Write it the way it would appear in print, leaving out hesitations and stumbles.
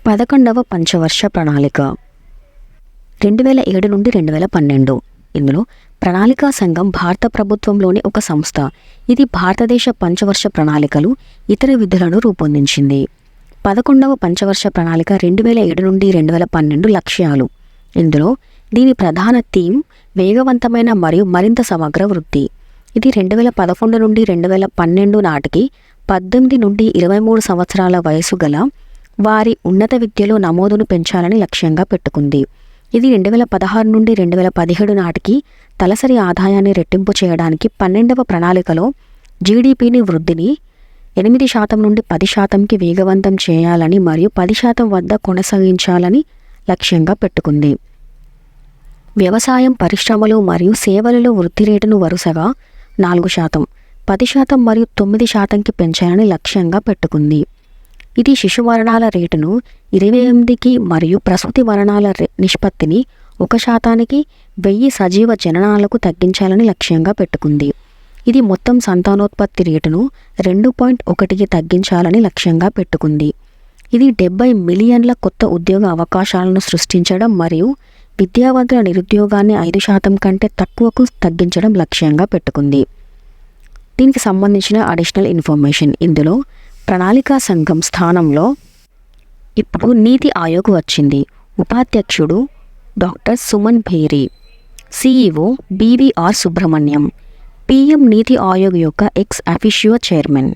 11వ పంచవర్ష ప్రణాళిక 2007 నుండి 2012. ఇందులో ప్రణాళికా సంఘం భారత ప్రభుత్వంలోని ఒక సంస్థ. ఇది భారతదేశ పంచవర్ష ప్రణాళికలు, ఇతర విధులను రూపొందించింది. 11వ పంచవర్ష ప్రణాళిక 2007 నుండి 2012 లక్ష్యాలు. ఇందులో దీని ప్రధాన థీమ్ వేగవంతమైన మరియు మరింత సమగ్ర వృద్ధి. ఇది 2011 నుండి 2012 నాటికి 18 నుండి 23 సంవత్సరాల వయసు గల వారి ఉన్నత విద్యలో నమోదును పెంచాలని లక్ష్యంగా పెట్టుకుంది. ఇది 2016 నుండి 2017 నాటికి తలసరి ఆదాయాన్ని రెట్టింపు చేయడానికి 12వ ప్రణాళికలో జీడీపీని వృద్ధిని 8% నుండి 10%కి వేగవంతం చేయాలని మరియు 10% వద్ద కొనసాగించాలని లక్ష్యంగా పెట్టుకుంది. వ్యవసాయం, పరిశ్రమలు మరియు సేవలలో వృద్ధి రేటును వరుసగా 4%, 10% మరియు 9%కి పెంచాలని లక్ష్యంగా పెట్టుకుంది. ఇది శిశు మరణాల రేటును 28కి మరియు ప్రసూతి మరణాల నిష్పత్తిని 1%కి 1000 సజీవ జననాలకు తగ్గించాలని లక్ష్యంగా పెట్టుకుంది. ఇది మొత్తం సంతానోత్పత్తి రేటును 2.1కి తగ్గించాలని లక్ష్యంగా పెట్టుకుంది. ఇది 70 మిలియన్ల కొత్త ఉద్యోగ అవకాశాలను సృష్టించడం మరియు విద్యావంతుల నిరుద్యోగాన్ని 5% కంటే తక్కువకు తగ్గించడం లక్ష్యంగా పెట్టుకుంది. దీనికి సంబంధించిన అడిషనల్ ఇన్ఫర్మేషన్. ఇందులో ప్రణాళికా సంఘం స్థానంలో ఇప్పుడు నీతి ఆయోగ్ వచ్చింది. ఉపాధ్యక్షుడు doctor Suman Bery, CEO BVR Subrahmanyam, PM NITI Aayog యొక్క ఎక్స్ అఫిషియో చైర్మన్.